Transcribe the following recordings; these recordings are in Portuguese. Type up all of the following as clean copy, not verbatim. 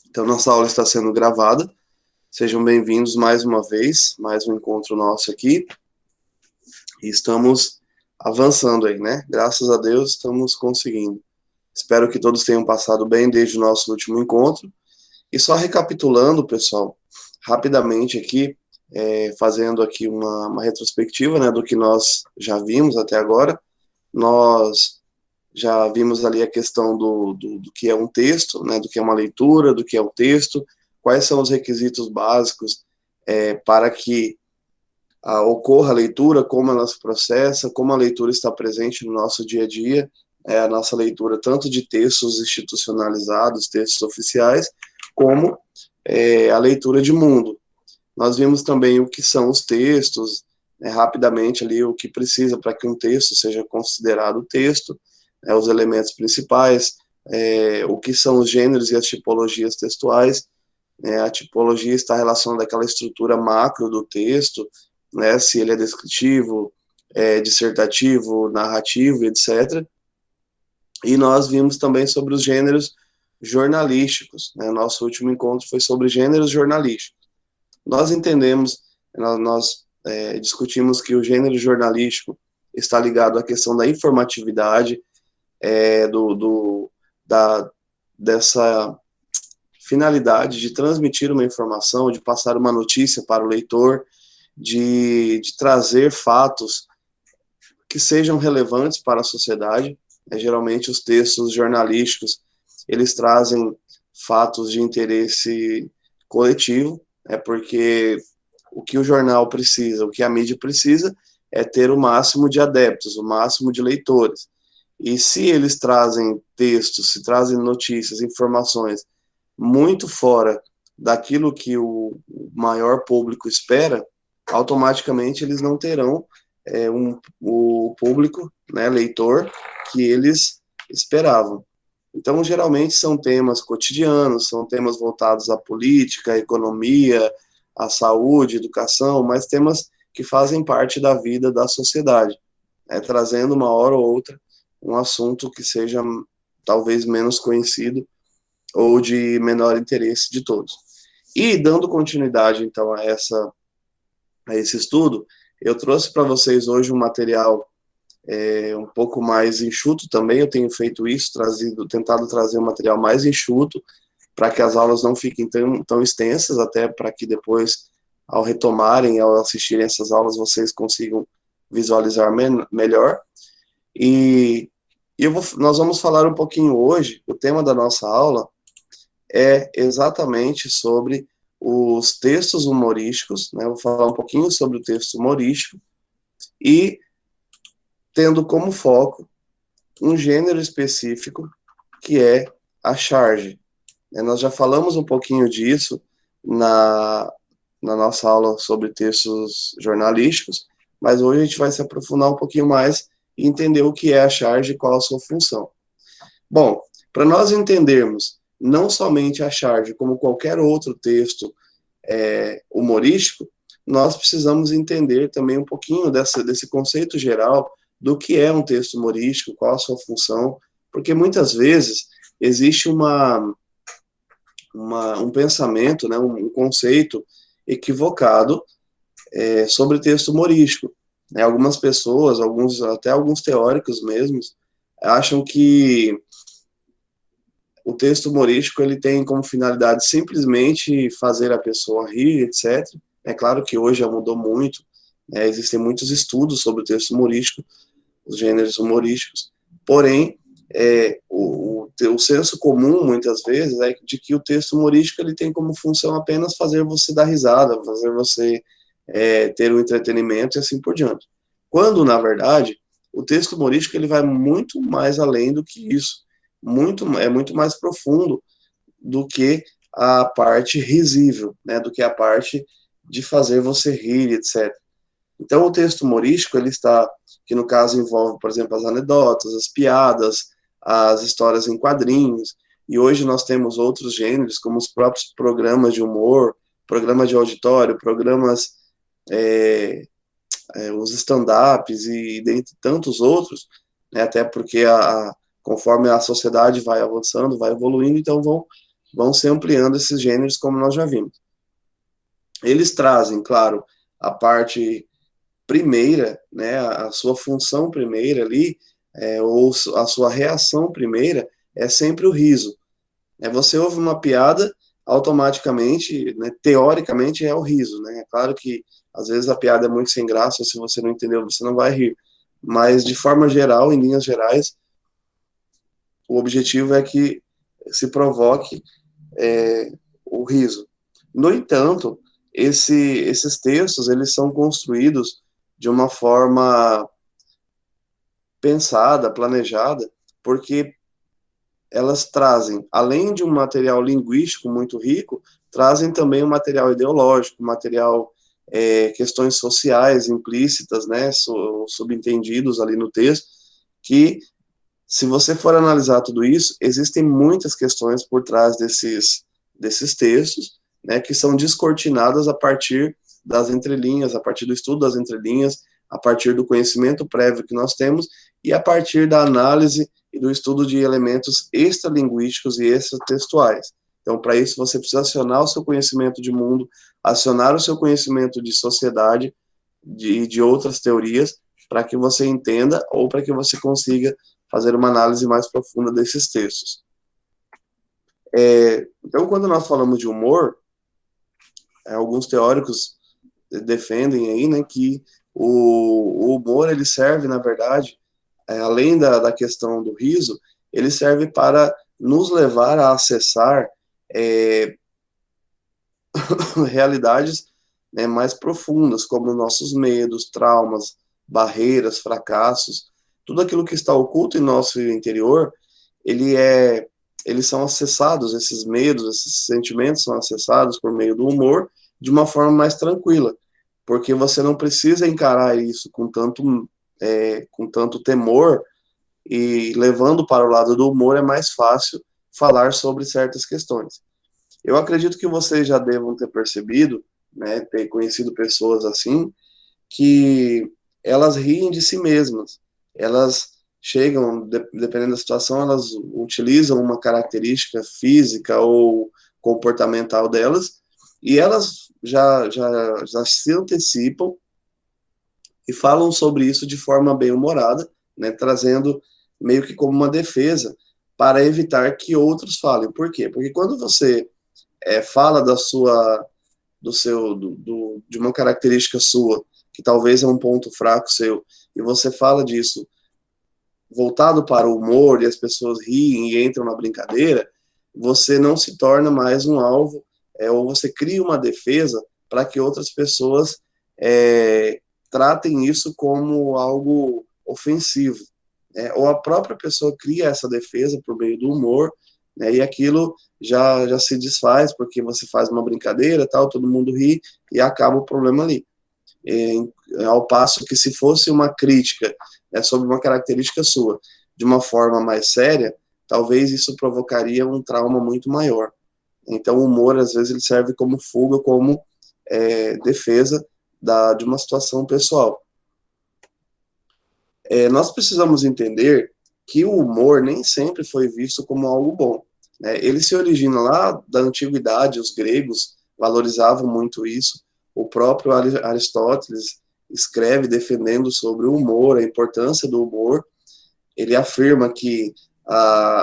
Então, nossa aula está sendo gravada. Sejam bem-vindos mais uma vez, mais um encontro nosso aqui. E estamos avançando aí, né? Graças a Deus, estamos conseguindo. Espero que todos tenham passado bem desde o nosso último encontro. E só recapitulando, pessoal, rapidamente aqui, fazendo aqui uma retrospectiva, né, do que nós já vimos até agora. Nós já vimos ali a questão do que é um texto, né, do que é uma leitura, do que é o texto, quais são os requisitos básicos para que ocorra a leitura, como ela se processa, como a leitura está presente no nosso dia a dia, a nossa leitura tanto de textos institucionalizados, textos oficiais, como a leitura de mundo. Nós vimos também o que são os textos, rapidamente ali o que precisa para que um texto seja considerado texto, os elementos principais, o que são os gêneros e as tipologias textuais. A tipologia está relacionada àquela estrutura macro do texto, né, se ele é descritivo, dissertativo, narrativo, etc. E nós vimos também sobre os gêneros jornalísticos. Né? Nosso último encontro foi sobre gêneros jornalísticos. Nós entendemos, nós discutimos que o gênero jornalístico está ligado à questão da informatividade, dessa finalidade de transmitir uma informação, de passar uma notícia para o leitor, de trazer fatos que sejam relevantes para a sociedade. Geralmente os textos jornalísticos, eles trazem fatos de interesse coletivo, porque o que o jornal precisa, o que a mídia precisa, é ter o máximo de adeptos, o máximo de leitores. E se eles trazem textos, se trazem notícias, informações muito fora daquilo que o maior público espera, automaticamente eles não terão o público, né, leitor, que eles esperavam. Então, geralmente são temas cotidianos, são temas voltados à política, à economia, à saúde, educação, mas temas que fazem parte da vida da sociedade, trazendo uma hora ou outra um assunto que seja talvez menos conhecido ou de menor interesse de todos. E dando continuidade, então, a esse estudo, eu trouxe para vocês hoje um material um pouco mais enxuto também. Eu tenho feito isso, tentado trazer um material mais enxuto, para que as aulas não fiquem tão extensas, até para que depois, ao retomarem, ao assistirem essas aulas, vocês consigam visualizar melhor. E nós vamos falar um pouquinho hoje, o tema da nossa aula é exatamente sobre os textos humorísticos, né? Eu vou falar um pouquinho sobre o texto humorístico e tendo como foco um gênero específico, que é a charge. Nós já falamos um pouquinho disso na nossa aula sobre textos jornalísticos, mas hoje a gente vai se aprofundar um pouquinho mais e entender o que é a charge e qual a sua função. Bom, para nós entendermos não somente a charge, como qualquer outro texto humorístico, nós precisamos entender também um pouquinho desse conceito geral do que é um texto humorístico, qual a sua função, porque muitas vezes existe um pensamento, né, um conceito equivocado sobre texto humorístico. Algumas pessoas, até alguns teóricos mesmos, acham que o texto humorístico ele tem como finalidade simplesmente fazer a pessoa rir, etc. É claro que hoje já mudou muito, existem muitos estudos sobre o texto humorístico, os gêneros humorísticos, porém, o senso comum, muitas vezes, é de que o texto humorístico ele tem como função apenas fazer você dar risada, fazer você ter um entretenimento e assim por diante. Quando, na verdade, o texto humorístico ele vai muito mais além do que isso, é muito mais profundo do que a parte risível, né, do que a parte de fazer você rir, etc. Então, o texto humorístico, ele está, que no caso envolve, por exemplo, as anedotas, as piadas, as histórias em quadrinhos, e hoje nós temos outros gêneros, como os próprios programas de humor, programas de auditório, programas, os stand-ups e dentre tantos outros, né, até porque conforme a sociedade vai avançando, vai evoluindo, então vão vão se ampliando esses gêneros, como nós já vimos. Eles trazem, claro, a parte primeira, né, a sua função primeira ali, ou a sua reação primeira, é sempre o riso. Você ouve uma piada, automaticamente, né, teoricamente, é o riso, né? É claro que, às vezes, a piada é muito sem graça, se você não entendeu, você não vai rir. Mas, de forma geral, em linhas gerais, o objetivo é que se provoque o riso. No entanto, esses textos, eles são construídos de uma forma pensada, planejada, porque elas trazem, além de um material linguístico muito rico, trazem também um material ideológico, material, questões sociais implícitas, né, subentendidos ali no texto, que, se você for analisar tudo isso, existem muitas questões por trás desses textos, né, que são descortinadas a partir das entrelinhas, a partir do estudo das entrelinhas, a partir do conhecimento prévio que nós temos e a partir da análise e do estudo de elementos extralinguísticos e extratextuais. Então, para isso, você precisa acionar o seu conhecimento de mundo, acionar o seu conhecimento de sociedade, de outras teorias, para que você entenda ou para que você consiga fazer uma análise mais profunda desses textos. Então, quando nós falamos de humor, alguns teóricos defendem aí, né, que o humor, ele serve, na verdade, além da questão do riso, ele serve para nos levar a acessar realidades, né, mais profundas, como nossos medos, traumas, barreiras, fracassos, tudo aquilo que está oculto em nosso interior, eles são acessados, esses medos, esses sentimentos são acessados por meio do humor de uma forma mais tranquila, porque você não precisa encarar isso com tanto temor, e levando para o lado do humor é mais fácil falar sobre certas questões. Eu acredito que vocês já devam ter percebido, né, ter conhecido pessoas assim, que elas riem de si mesmas. Elas chegam, dependendo da situação, elas utilizam uma característica física ou comportamental delas, e elas já se antecipam e falam sobre isso de forma bem humorada, né, trazendo meio que como uma defesa para evitar que outros falem. Por quê? Porque quando você fala de uma característica sua, que talvez é um ponto fraco seu, e você fala disso voltado para o humor, e as pessoas riem e entram na brincadeira, você não se torna mais um alvo, ou você cria uma defesa para que outras pessoas tratem isso como algo ofensivo. Ou a própria pessoa cria essa defesa por meio do humor, né, e aquilo já se desfaz, porque você faz uma brincadeira, tal, todo mundo ri, e acaba o problema ali. Ao passo que, se fosse uma crítica sobre uma característica sua, de uma forma mais séria, talvez isso provocaria um trauma muito maior. Então, o humor, às vezes, ele serve como fuga, como defesa de uma situação pessoal. Nós precisamos entender que o humor nem sempre foi visto como algo bom. Ele se origina lá da antiguidade, os gregos valorizavam muito isso. O próprio Aristóteles escreve defendendo sobre o humor, a importância do humor. Ele afirma que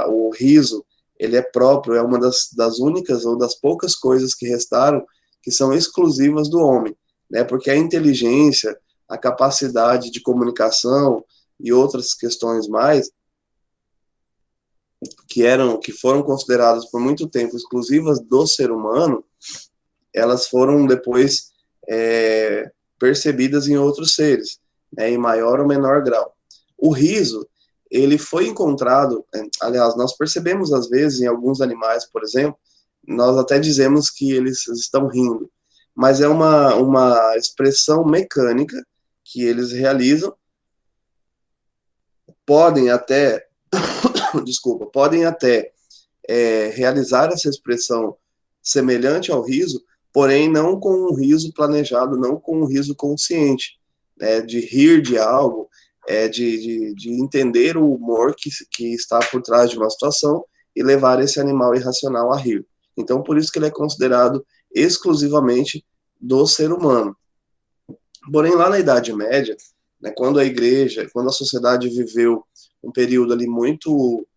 o riso, ele é próprio, é uma das únicas ou das poucas coisas que restaram que são exclusivas do homem, né? Porque a inteligência, a capacidade de comunicação e outras questões mais que foram consideradas por muito tempo exclusivas do ser humano, elas foram depois percebidas em outros seres, né, em maior ou menor grau. O riso, ele foi encontrado, aliás, nós percebemos às vezes em alguns animais, por exemplo, nós até dizemos que eles estão rindo, mas é uma expressão mecânica que eles realizam, podem até realizar essa expressão semelhante ao riso, porém não com um riso planejado, não com um riso consciente, de rir de algo, de entender o humor que está por trás de uma situação e levar esse animal irracional a rir. Então, por isso que ele é considerado exclusivamente do ser humano. Porém, lá na Idade Média, né, quando a sociedade viveu um período ali muito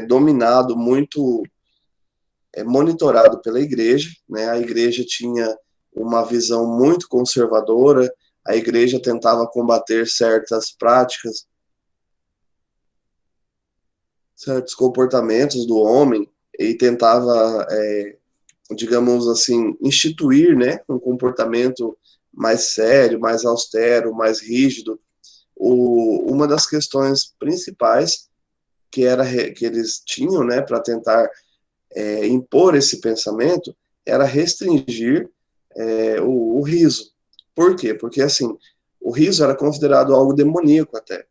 dominado, muito monitorado pela igreja, né, a igreja tinha uma visão muito conservadora, a igreja tentava combater certas práticas, certos comportamentos do homem, e tentava, digamos assim, instituir, né, um comportamento mais sério, mais austero, mais rígido. Uma das questões principais que eles tinham, né, para tentar impor esse pensamento era restringir o riso. Por quê? Porque, assim, o riso era considerado algo demoníaco até.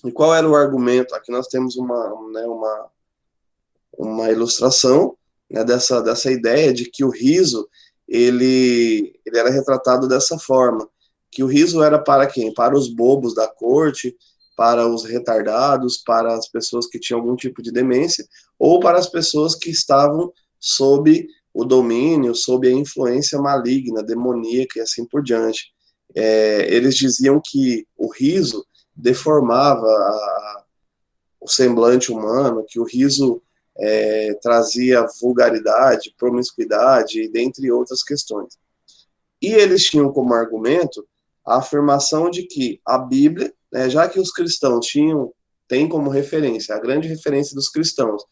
E qual era o argumento? Aqui nós temos uma ilustração, né, dessa ideia de que o riso ele era retratado dessa forma, que o riso era para quem? Para os bobos da corte, para os retardados, para as pessoas que tinham algum tipo de demência, ou para as pessoas que estavam sob o domínio, sob a influência maligna, demoníaca e assim por diante. Eles diziam que o riso deformava o semblante humano, que o riso trazia vulgaridade, promiscuidade, dentre outras questões. E eles tinham como argumento a afirmação de que a Bíblia, né, já que os cristãos têm como referência, a grande referência dos cristãos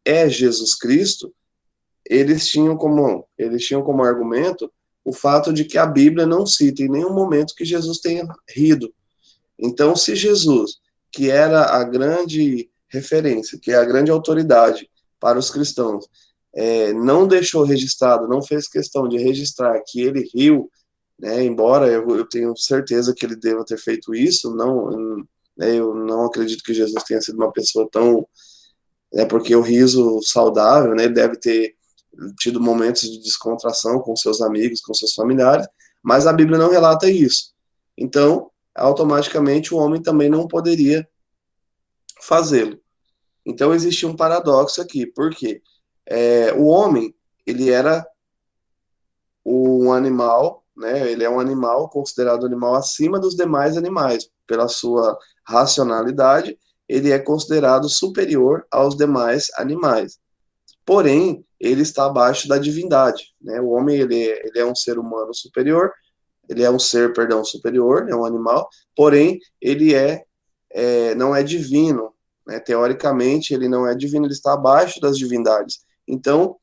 é Jesus Cristo, eles tinham como argumento o fato de que a Bíblia não cita em nenhum momento que Jesus tenha rido. Então, se Jesus, que era a grande referência, que é a grande autoridade para os cristãos, não deixou registrado, não fez questão de registrar que ele riu, né, embora eu tenha certeza que ele deva ter feito isso, eu não acredito que Jesus tenha sido uma pessoa tão... porque o riso saudável, né, deve ter tido momentos de descontração com seus amigos, com seus familiares, mas a Bíblia não relata isso. Então, automaticamente o homem também não poderia fazê-lo. Então existe um paradoxo aqui, porque o homem, ele era um animal, né? Ele é um animal considerado animal acima dos demais animais, pela sua racionalidade, ele é considerado superior aos demais animais. Porém, ele está abaixo da divindade, né? O homem, ele é um ser humano superior, ele é um ser, perdão, superior, é um animal, porém, ele não é divino, né? Teoricamente, ele não é divino, ele está abaixo das divindades. Então,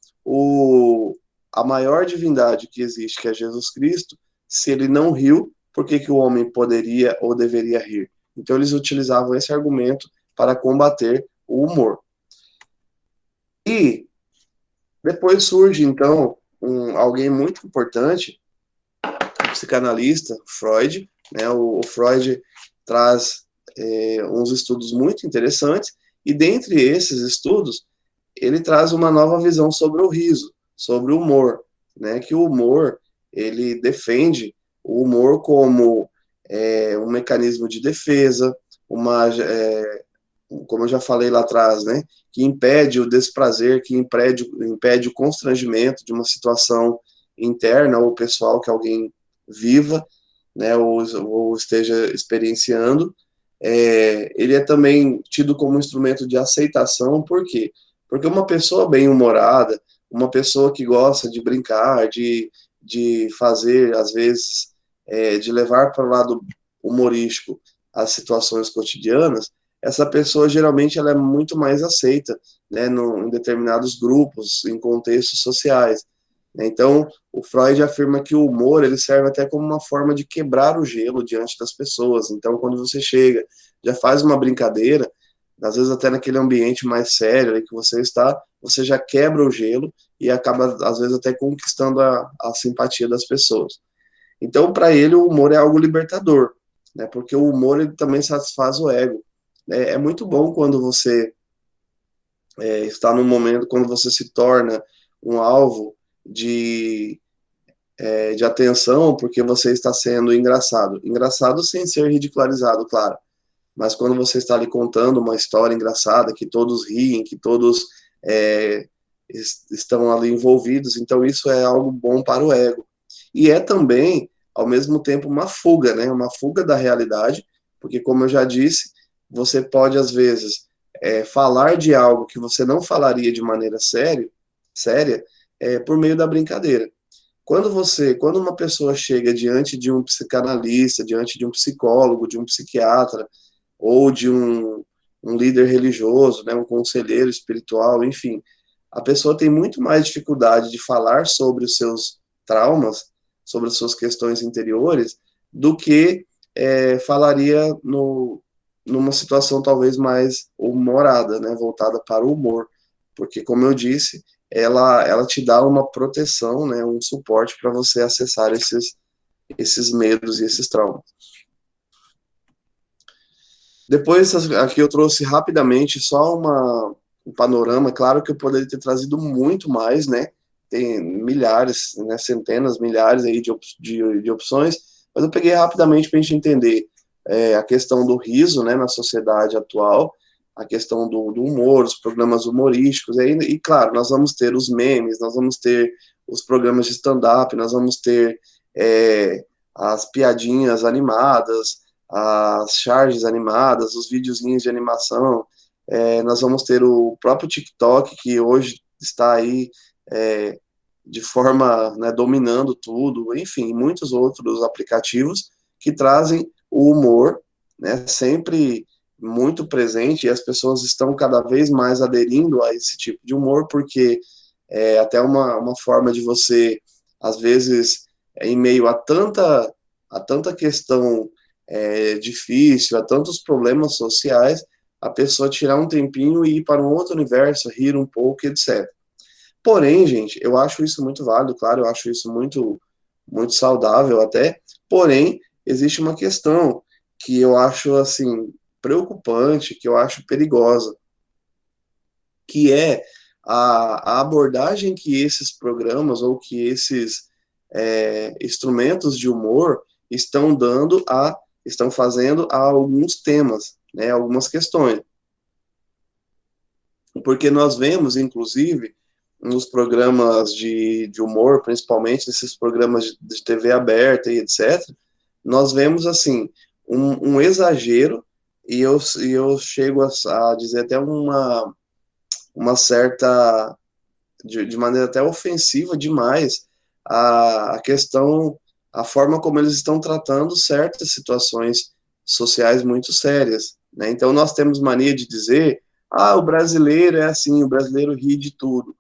a maior divindade que existe, que é Jesus Cristo, se ele não riu, por que o homem poderia ou deveria rir? Então, eles utilizavam esse argumento para combater o humor. E depois surge, então, alguém muito importante, o psicanalista Freud, né? O Freud traz uns estudos muito interessantes, e dentre esses estudos, ele traz uma nova visão sobre o riso, sobre o humor, né? Que o humor, ele defende o humor como um mecanismo de defesa, como eu já falei lá atrás, né? Que impede o desprazer, que impede o constrangimento de uma situação interna ou pessoal que alguém viva, né? Ou esteja experienciando. Ele é também tido como um instrumento de aceitação, por quê? Porque uma pessoa bem-humorada, uma pessoa que gosta de brincar, de fazer, às vezes, de levar para o lado humorístico as situações cotidianas, essa pessoa geralmente ela é muito mais aceita, né, em determinados grupos, em contextos sociais. Então, o Freud afirma que o humor ele serve até como uma forma de quebrar o gelo diante das pessoas. Então, quando você chega, já faz uma brincadeira, às vezes até naquele ambiente mais sério aí que você está, você já quebra o gelo e acaba, às vezes, até conquistando a simpatia das pessoas. Então, para ele, o humor é algo libertador, né? Porque o humor ele também satisfaz o ego. É muito bom quando você está num momento, quando você se torna um alvo de atenção, porque você está sendo engraçado. Engraçado sem ser ridicularizado, claro. Mas quando você está ali contando uma história engraçada, que todos riem, que todos estão ali envolvidos, então isso é algo bom para o ego. E é também, ao mesmo tempo, uma fuga, né? Uma fuga da realidade, porque, como eu já disse, você pode, às vezes, falar de algo que você não falaria de maneira séria, por meio da brincadeira. Quando uma pessoa chega diante de um psicanalista, diante de um psicólogo, de um psiquiatra, ou de um líder religioso, né, um conselheiro espiritual, enfim, a pessoa tem muito mais dificuldade de falar sobre os seus traumas, sobre as suas questões interiores, do que falaria numa situação talvez mais humorada, né, voltada para o humor. Porque, como eu disse, ela te dá uma proteção, né, um suporte para você acessar esses medos e esses traumas. Depois, aqui eu trouxe rapidamente só um panorama. Claro que eu poderia ter trazido muito mais, né? Tem milhares, né, centenas, milhares aí de opções, mas eu peguei rapidamente para a gente entender a questão do riso, né, na sociedade atual, a questão do humor, os programas humorísticos, e claro, nós vamos ter os memes, nós vamos ter os programas de stand-up, nós vamos ter as piadinhas animadas, as charges animadas, os videozinhos de animação, nós vamos ter o próprio TikTok, que hoje está aí de forma, né, dominando tudo, enfim, muitos outros aplicativos que trazem o humor, né, sempre muito presente, e as pessoas estão cada vez mais aderindo a esse tipo de humor, porque é até uma forma de você, às vezes, em meio a tanta questão difícil, a tantos problemas sociais, a pessoa tirar um tempinho e ir para um outro universo, rir um pouco, etc. Porém, gente, eu acho isso muito válido, claro, eu acho isso muito saudável até, porém, existe uma questão que eu acho, assim, preocupante, que eu acho perigosa, que é a abordagem que esses programas ou que esses instrumentos de humor estão fazendo a alguns temas, né, algumas questões. Porque nós vemos, inclusive, nos programas de humor, principalmente nesses programas de TV aberta e etc., nós vemos, assim, um exagero, e eu chego a dizer até uma certa, de maneira até ofensiva demais, a questão, a forma como eles estão tratando certas situações sociais muito sérias, né? Então nós temos mania de dizer, o brasileiro é assim, o brasileiro ri de tudo.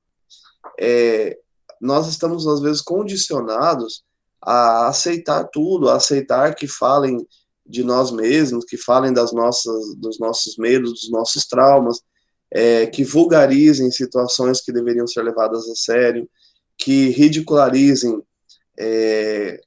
Nós estamos às vezes condicionados a aceitar tudo, a aceitar que falem de nós mesmos, que falem dos nossos medos, dos nossos traumas, que vulgarizem situações que deveriam ser levadas a sério, que ridicularizem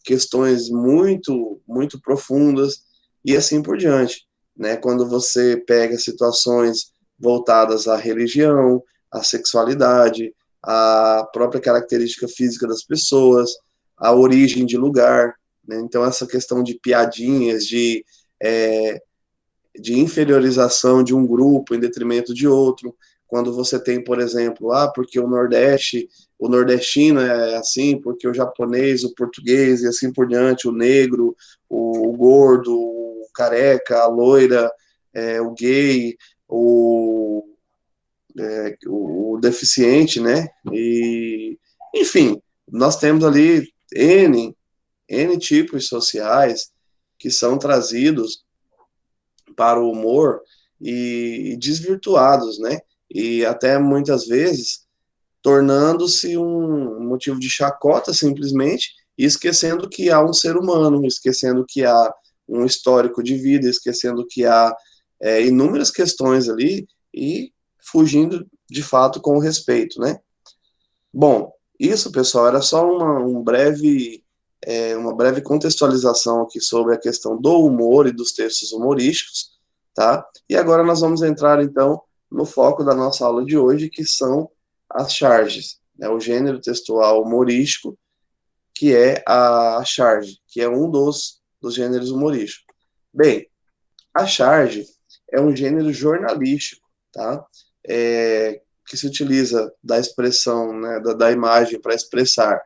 questões muito profundas e assim por diante, né? Quando você pega situações voltadas à religião, à sexualidade, à própria característica física das pessoas, à origem de lugar, né? Então essa questão de piadinhas, de inferiorização de um grupo em detrimento de outro, quando você tem, por exemplo, porque o nordestino é assim, porque o japonês, o português e assim por diante, o negro, o gordo, o careca, a loira, o gay, o deficiente, né? E, enfim, nós temos ali N tipos sociais que são trazidos para o humor e desvirtuados, né? E até muitas vezes tornando-se um motivo de chacota simplesmente, e esquecendo que há um ser humano, esquecendo que há um histórico de vida, esquecendo que há inúmeras questões ali e fugindo de fato com o respeito, né? Bom, isso, pessoal, era só uma breve contextualização aqui sobre a questão do humor e dos textos humorísticos, tá? E agora nós vamos entrar, então, no foco da nossa aula de hoje, que são as charges, né? O gênero textual humorístico, que é a charge, que é um dos gêneros humorísticos. Bem, a charge é um gênero jornalístico, tá? que se utiliza da expressão, né, da imagem para expressar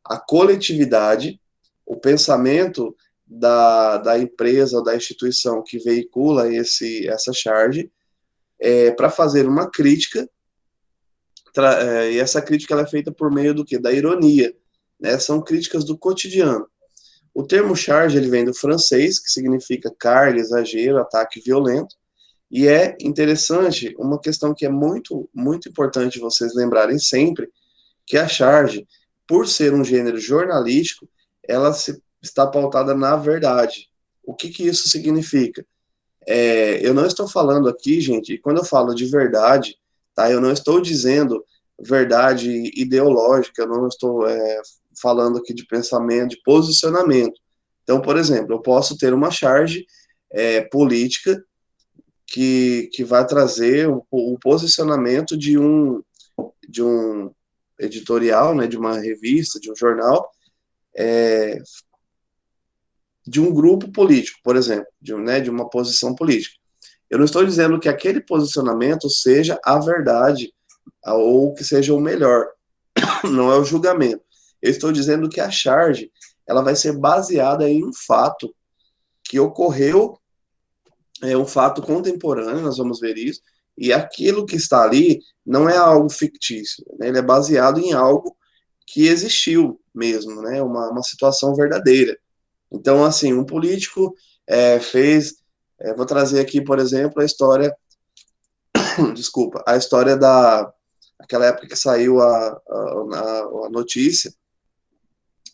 a coletividade, o pensamento da empresa ou da instituição que veicula essa charge, para fazer uma crítica, e essa crítica ela é feita por meio do quê? Da ironia, né? São críticas do cotidiano. O termo charge ele vem do francês, que significa carga, exagero, ataque violento, e é interessante, uma questão que é muito, muito importante vocês lembrarem sempre, que a charge, por ser um gênero jornalístico, ela está pautada na verdade. O que isso significa? Eu não estou falando aqui, gente, e quando eu falo de verdade, tá, eu não estou dizendo verdade ideológica, eu não estou falando aqui de pensamento, de posicionamento. Então, por exemplo, eu posso ter uma charge política que vai trazer o posicionamento de um editorial, né, de uma revista, de um jornal, de um grupo político, por exemplo, de uma posição política. Eu não estou dizendo que aquele posicionamento seja a verdade ou que seja o melhor, não é o julgamento. Eu estou dizendo que a charge ela vai ser baseada em um fato que ocorreu, um fato contemporâneo, nós vamos ver isso, e aquilo que está ali não é algo fictício, né? Ele é baseado em algo que existiu mesmo, né? Uma situação verdadeira. Então, assim, um político fez, vou trazer aqui, por exemplo, a história, desculpa, a história aquela época que saiu a notícia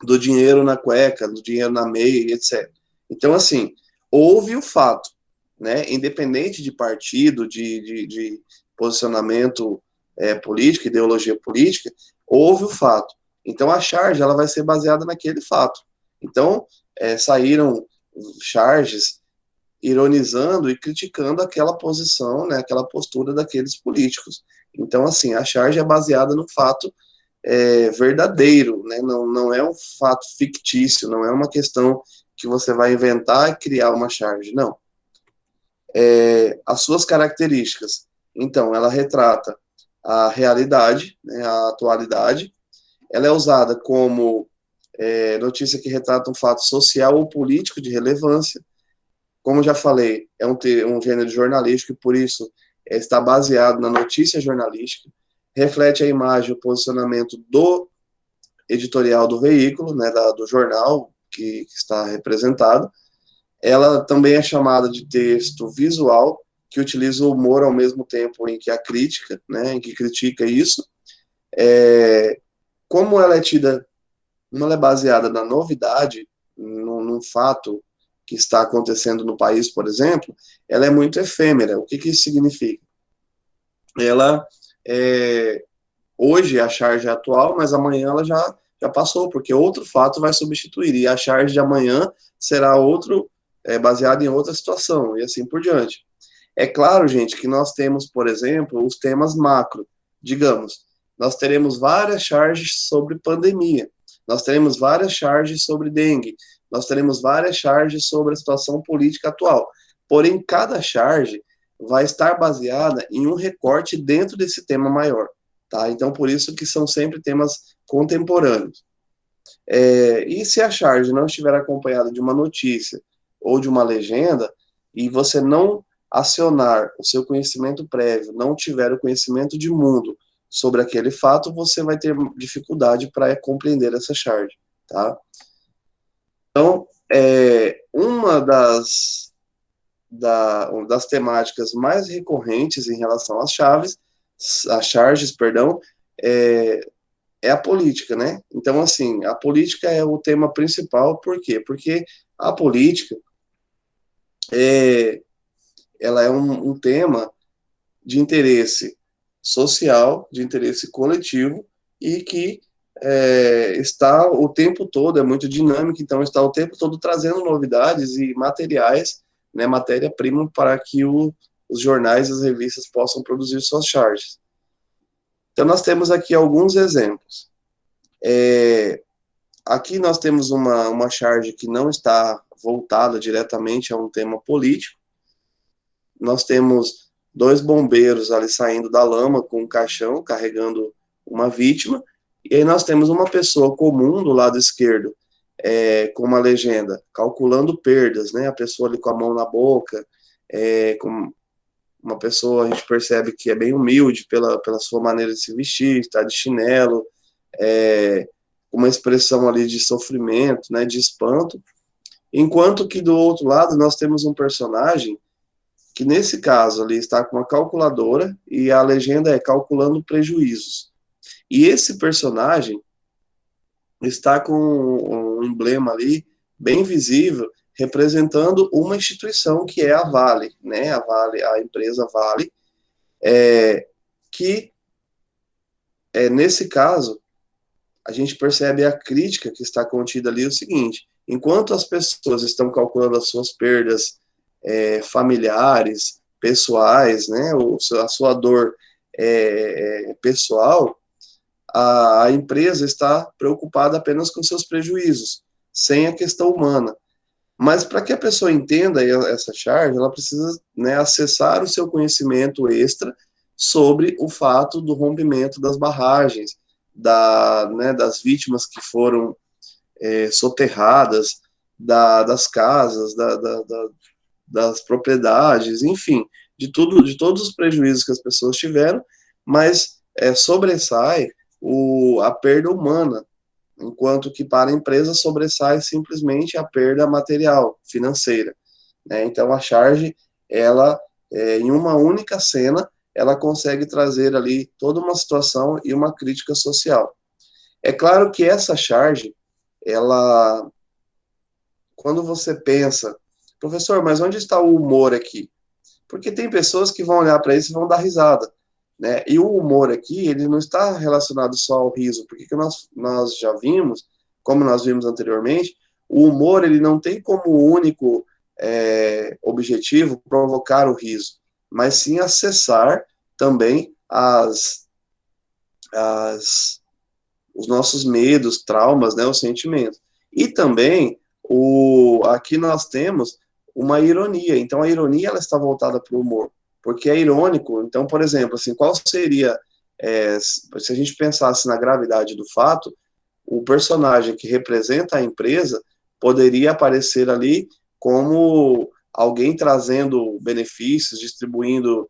do dinheiro na cueca, do dinheiro na meia, etc. Então, assim, houve o fato, né, independente de partido, de posicionamento político, ideologia política, houve o fato. Então, a charge ela vai ser baseada naquele fato. Então, saíram charges ironizando e criticando aquela posição, né, aquela postura daqueles políticos. Então, assim, a charge é baseada no fato verdadeiro, né, não é um fato fictício, não é uma questão que você vai inventar e criar uma charge, não. As suas características, então, ela retrata a realidade, né, a atualidade, ela é usada como notícia que retrata um fato social ou político de relevância. Como já falei, é um gênero jornalístico e, por isso, está baseado na notícia jornalística, reflete a imagem e o posicionamento do editorial do veículo, né, do jornal que está representado. Ela também é chamada de texto visual, que utiliza o humor ao mesmo tempo em que a crítica, né, em que critica isso. Como ela é tida, como ela é baseada na novidade, num fato que está acontecendo no país, por exemplo, ela é muito efêmera. O que isso significa? Ela, hoje, a charge é atual, mas amanhã ela já passou, porque outro fato vai substituir, e a charge de amanhã será outro, baseado em outra situação, e assim por diante. É claro, gente, que nós temos, por exemplo, os temas macro. Digamos, nós teremos várias charges sobre pandemia, nós teremos várias charges sobre dengue, nós teremos várias charges sobre a situação política atual. Porém, cada charge vai estar baseada em um recorte dentro desse tema maior. Tá? Então, por isso que são sempre temas contemporâneos. E se a charge não estiver acompanhada de uma notícia ou de uma legenda, e você não acionar o seu conhecimento prévio, não tiver o conhecimento de mundo sobre aquele fato, você vai ter dificuldade para compreender essa charge. Tá? Então, uma das temáticas mais recorrentes em relação às charges, perdão, é a política, né? Então, assim, a política é o tema principal, por quê? Porque a política, ela é um tema de interesse social, de interesse coletivo, e que está o tempo todo, é muito dinâmico, então está o tempo todo trazendo novidades e materiais, né, matéria-prima para que os jornais e as revistas possam produzir suas charges. Então nós temos aqui alguns exemplos. Aqui nós temos uma charge que não está voltada diretamente a um tema político. Nós temos 2 bombeiros ali saindo da lama com um caixão, carregando uma vítima, e aí nós temos uma pessoa comum do lado esquerdo, com uma legenda, calculando perdas, né, a pessoa ali com a mão na boca, com uma pessoa, a gente percebe que é bem humilde pela sua maneira de se vestir, está de chinelo, uma expressão ali de sofrimento, né, de espanto, enquanto que do outro lado nós temos um personagem que nesse caso ali está com uma calculadora e a legenda é calculando prejuízos. E esse personagem está com um emblema ali bem visível, representando uma instituição que é a Vale, né? A Vale, a empresa Vale, que nesse caso a gente percebe a crítica que está contida ali o seguinte: enquanto as pessoas estão calculando as suas perdas familiares, pessoais, né, a sua dor pessoal, a empresa está preocupada apenas com seus prejuízos, sem a questão humana. Mas para que a pessoa entenda essa charge, ela precisa, né, acessar o seu conhecimento extra sobre o fato do rompimento das barragens, das vítimas que foram soterradas, das casas, das propriedades, enfim, de todos os prejuízos que as pessoas tiveram, mas sobressai a perda humana, enquanto que para a empresa sobressai simplesmente a perda material, financeira, né? Então a charge, ela, em uma única cena, ela consegue trazer ali toda uma situação e uma crítica social. É claro que essa charge, ela, quando você pensa, professor, mas onde está o humor aqui? Porque tem pessoas que vão olhar para isso e vão dar risada, né? E o humor aqui, ele não está relacionado só ao riso, porque que nós já vimos, como nós vimos anteriormente, o humor, ele não tem como único objetivo provocar o riso, mas sim acessar também os nossos medos, traumas, né, os sentimentos. E também, aqui nós temos uma ironia. Então, a ironia, ela está voltada para o humor, porque é irônico. Então, por exemplo, assim, qual seria, se a gente pensasse na gravidade do fato, o personagem que representa a empresa poderia aparecer ali como alguém trazendo benefícios, distribuindo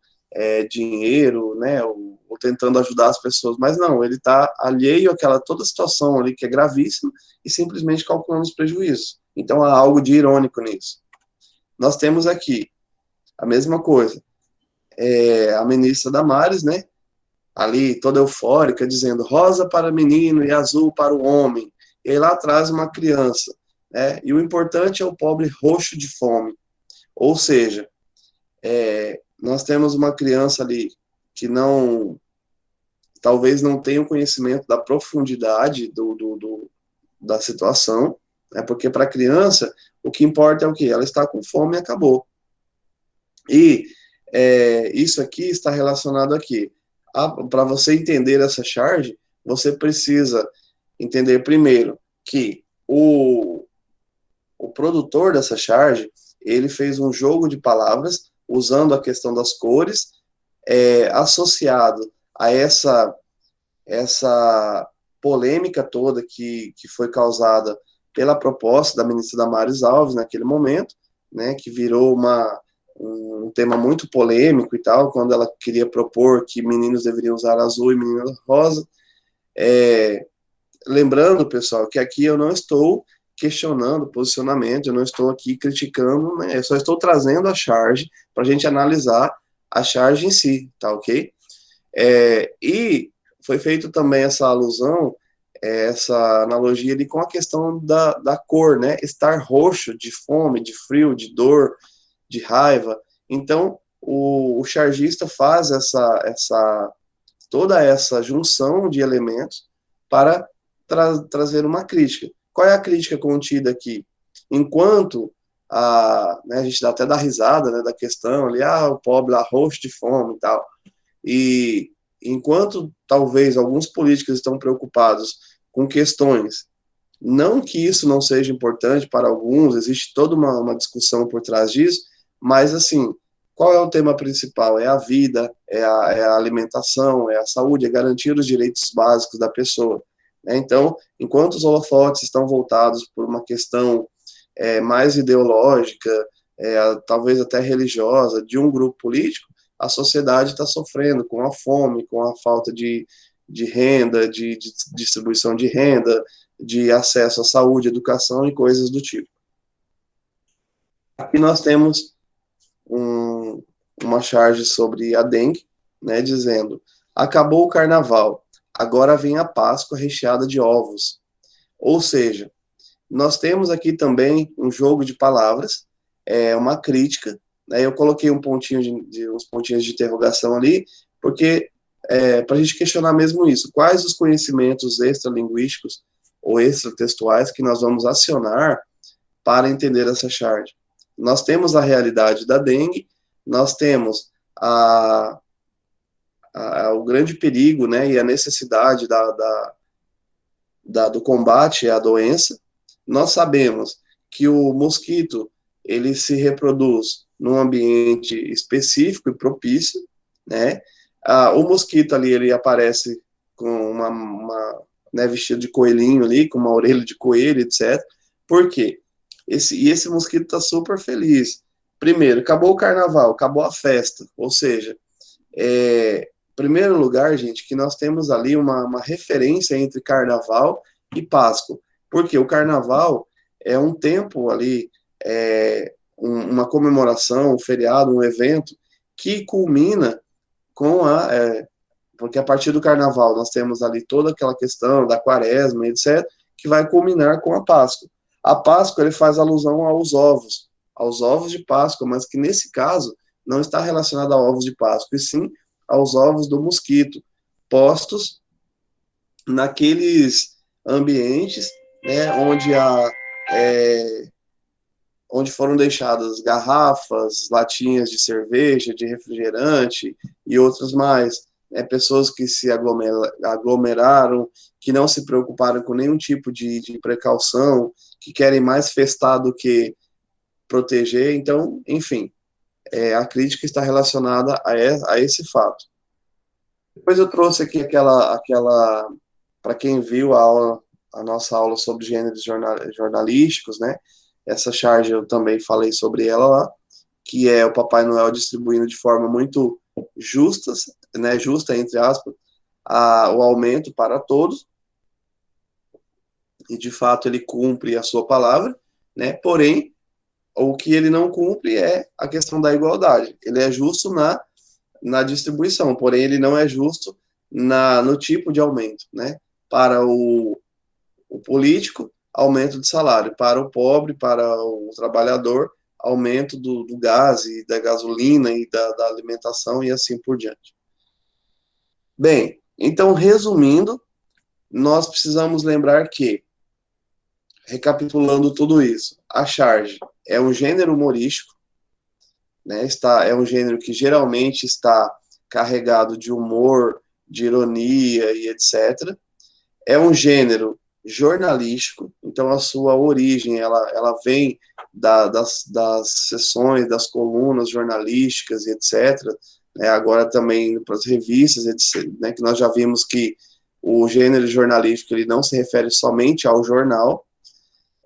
dinheiro, né, ou tentando ajudar as pessoas, mas não, ele está alheio àquela toda a situação ali que é gravíssima e simplesmente calculando os prejuízos. Então há algo de irônico nisso. Nós temos aqui a mesma coisa, a ministra Damares, né, ali toda eufórica, dizendo rosa para menino e azul para o homem, e aí lá atrás uma criança, né, e o importante é o pobre roxo de fome, ou seja, nós temos uma criança ali que talvez não tenha o conhecimento da profundidade da situação, né, porque para a criança o que importa é o quê? Ela está com fome e acabou. E isso aqui está relacionado aqui. Para você entender essa charge, você precisa entender primeiro que o produtor dessa charge, ele fez um jogo de palavras usando a questão das cores, associado a essa polêmica toda que foi causada pela proposta da ministra Damares Alves naquele momento, né, que virou um tema muito polêmico e tal, quando ela queria propor que meninos deveriam usar azul e meninas rosa. Lembrando, pessoal, que aqui eu não estou questionando posicionamento, eu não estou aqui criticando, né, eu só estou trazendo a charge para a gente analisar a charge em si, tá ok? E foi feito também essa alusão, essa analogia ali com a questão da cor, né? Estar roxo de fome, de frio, de dor, de raiva. Então, o chargista faz toda essa junção de elementos para trazer uma crítica. Qual é a crítica contida aqui? Enquanto né, a gente dá até da risada, né, da questão ali, o pobre lá roxo de fome e tal. E enquanto talvez alguns políticos estão preocupados com questões, não que isso não seja importante para alguns, existe toda uma discussão por trás disso, mas assim, qual é o tema principal? É a vida, é a alimentação, é a saúde, é garantir os direitos básicos da pessoa. Né? Então, enquanto os holofotes estão voltados por uma questão mais ideológica, talvez até religiosa, de um grupo político, a sociedade está sofrendo com a fome, com a falta de renda, de distribuição de renda, de acesso à saúde, educação e coisas do tipo. Aqui nós temos uma charge sobre a dengue, né, dizendo: acabou o carnaval, agora vem a Páscoa recheada de ovos. Ou seja, nós temos aqui também um jogo de palavras, uma crítica, né, eu coloquei uns pontinhos de interrogação ali, porque para a gente questionar mesmo isso, quais os conhecimentos extralinguísticos ou extratextuais que nós vamos acionar para entender essa charge. Nós temos a realidade da dengue, nós temos o grande perigo, né, e a necessidade do combate à doença. Nós sabemos que o mosquito, ele se reproduz num ambiente específico e propício, né? O mosquito ali, ele aparece com né, vestido de coelhinho ali, com uma orelha de coelho, etc. Por quê? Esse mosquito está super feliz. Primeiro, acabou o carnaval, acabou a festa, ou seja, primeiro lugar, gente, que nós temos ali uma referência entre carnaval e Páscoa, porque o carnaval é um tempo ali, uma comemoração, um feriado, um evento que culmina com porque a partir do carnaval nós temos ali toda aquela questão da quaresma, etc., que vai culminar com a Páscoa. A Páscoa, ele faz alusão aos ovos de Páscoa, mas que nesse caso não está relacionado a ovos de Páscoa, e sim aos ovos do mosquito, postos naqueles ambientes, né, onde foram deixadas garrafas, latinhas de cerveja, de refrigerante e outros mais. Pessoas que se aglomeraram, que não se preocuparam com nenhum tipo de precaução, que querem mais festar do que proteger. Então, enfim, a crítica está relacionada a esse fato. Depois eu trouxe aqui aquela para quem viu a nossa aula sobre gêneros jornalísticos, né? Essa charge eu também falei sobre ela lá, que é o Papai Noel distribuindo de forma muito justa, né, justa entre aspas, o aumento para todos, e de fato ele cumpre a sua palavra, né? Porém, o que ele não cumpre é a questão da igualdade. Ele é justo na distribuição, porém ele não é justo no tipo de aumento, né? Para o político, aumento de salário; para o pobre, para o trabalhador, aumento do gás e da gasolina e da alimentação e assim por diante. Bem, então, resumindo, nós precisamos lembrar que, recapitulando tudo isso, a charge é um gênero humorístico, né? É um gênero que geralmente está carregado de humor, de ironia e etc. É um gênero jornalístico, então a sua origem ela vem das sessões, das colunas jornalísticas e etc. Agora também para as revistas, etc., né, que nós já vimos que o gênero jornalístico ele não se refere somente ao jornal.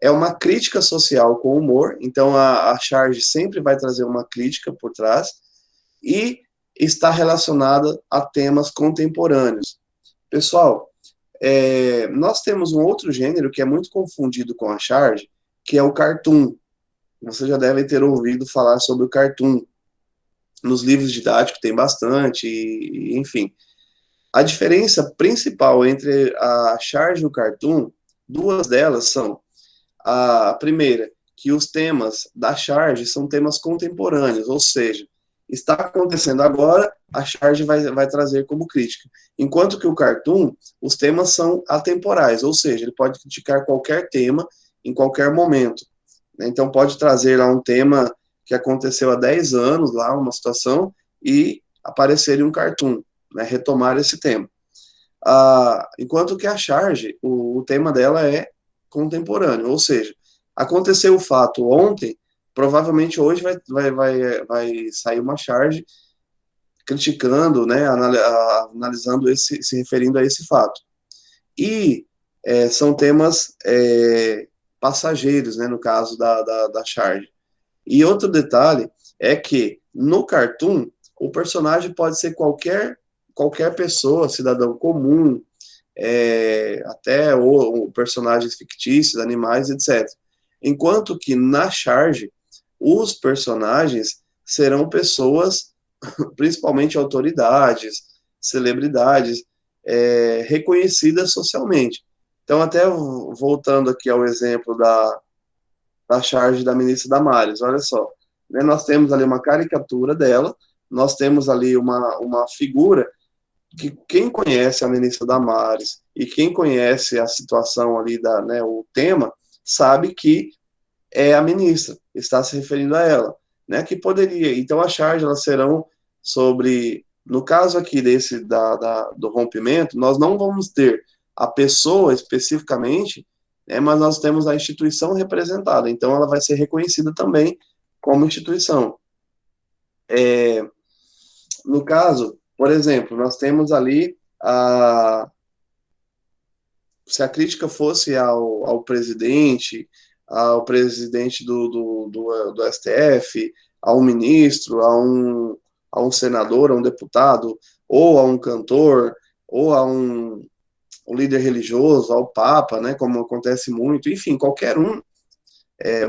É uma crítica social com humor, então a charge sempre vai trazer uma crítica por trás, e está relacionada a temas contemporâneos. Pessoal, nós temos um outro gênero que é muito confundido com a charge, que é o cartoon. Você já deve ter ouvido falar sobre o cartoon. Nos livros didáticos tem bastante, enfim. A diferença principal entre a charge e o cartoon, duas delas são: a primeira, que os temas da charge são temas contemporâneos, ou seja, está acontecendo agora, a charge vai trazer como crítica. Enquanto que o cartoon, os temas são atemporais, ou seja, ele pode criticar qualquer tema em qualquer momento. Então pode trazer lá um tema que aconteceu há 10 anos, lá uma situação, e aparecer em um cartoon, né, retomar esse tema. Enquanto que a charge, o tema dela é contemporâneo, ou seja, aconteceu o fato ontem, provavelmente hoje vai sair uma charge criticando, né, analisando se referindo a esse fato. E são temas passageiros, né, no caso da charge. E outro detalhe é que no cartoon o personagem pode ser qualquer pessoa, cidadão comum, até ou personagens fictícios, animais, etc. Enquanto que na charge os personagens serão pessoas, principalmente autoridades, celebridades, reconhecidas socialmente. Então, até voltando aqui ao exemplo da charge da ministra Damares, olha só, né, nós temos ali uma caricatura dela, nós temos ali uma figura que quem conhece a ministra Damares e quem conhece a situação ali, né, o tema, sabe que é a ministra, está se referindo a ela, né, que poderia, então as charges elas serão sobre, no caso aqui do rompimento, nós não vamos ter a pessoa especificamente, né, mas nós temos a instituição representada, então ela vai ser reconhecida também como instituição. No caso, por exemplo, nós temos ali se a crítica fosse ao presidente do STF, a um ministro, a um senador, a um deputado, ou a um cantor, ou a um líder religioso, ao Papa, né, como acontece muito, enfim, qualquer um,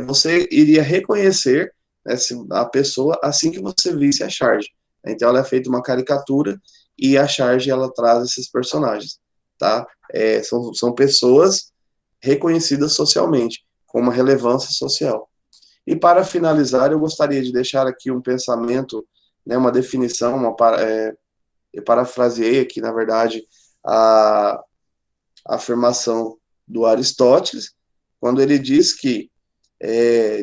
você iria reconhecer, né, a pessoa assim que você visse a charge. Então ela é feita uma caricatura e a charge ela traz esses personagens, tá? São pessoas reconhecidas socialmente, com uma relevância social. E para finalizar, eu gostaria de deixar aqui um pensamento, né, uma definição, eu parafraseei aqui, na verdade, a afirmação do Aristóteles, quando ele diz que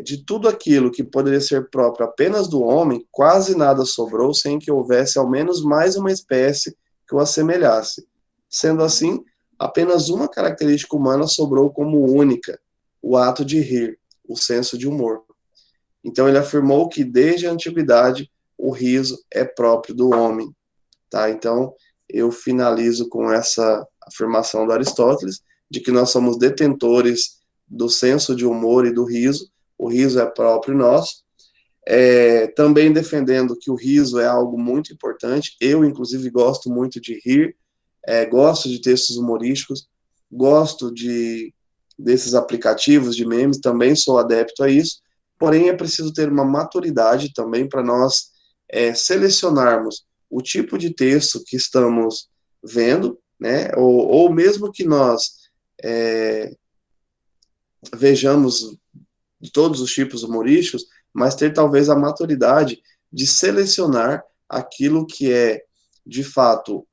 de tudo aquilo que poderia ser próprio apenas do homem, quase nada sobrou sem que houvesse ao menos mais uma espécie que o assemelhasse. Sendo assim, apenas uma característica humana sobrou como única, o ato de rir, o senso de humor. Então ele afirmou que desde a antiguidade o riso é próprio do homem. Tá? Então eu finalizo com essa afirmação do Aristóteles, de que nós somos detentores do senso de humor e do riso, o riso é próprio nosso, também defendendo que o riso é algo muito importante, eu inclusive gosto muito de rir, gosto de textos humorísticos, gosto desses aplicativos de memes, também sou adepto a isso, porém é preciso ter uma maturidade também para nós selecionarmos o tipo de texto que estamos vendo, né, ou mesmo que nós vejamos de todos os tipos humorísticos, mas ter talvez a maturidade de selecionar aquilo que é, de fato,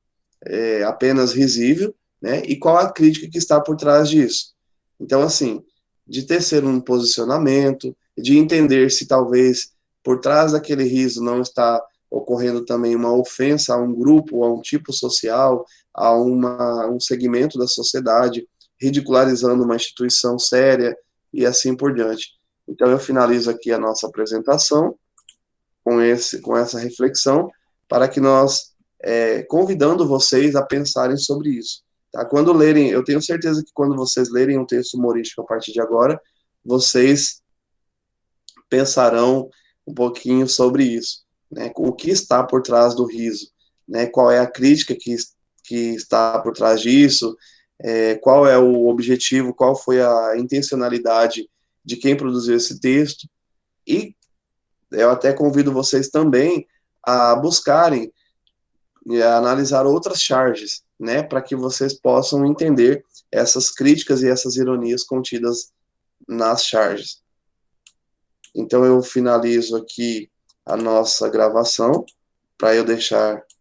apenas risível, né, e qual a crítica que está por trás disso. Então, assim, de tecer um posicionamento, de entender se talvez por trás daquele riso não está ocorrendo também uma ofensa a um grupo, a um tipo social, a um segmento da sociedade, ridicularizando uma instituição séria e assim por diante. Então, eu finalizo aqui a nossa apresentação com essa reflexão, para que nós, convidando vocês a pensarem sobre isso. Tá? Quando lerem, eu tenho certeza que quando vocês lerem um texto humorístico a partir de agora, vocês pensarão um pouquinho sobre isso, né? O que está por trás do riso, né? Qual é a crítica que está por trás disso, qual é o objetivo, qual foi a intencionalidade de quem produziu esse texto, e eu até convido vocês também a buscarem e a analisar outras charges, né, para que vocês possam entender essas críticas e essas ironias contidas nas charges. Então eu finalizo aqui a nossa gravação, para eu deixar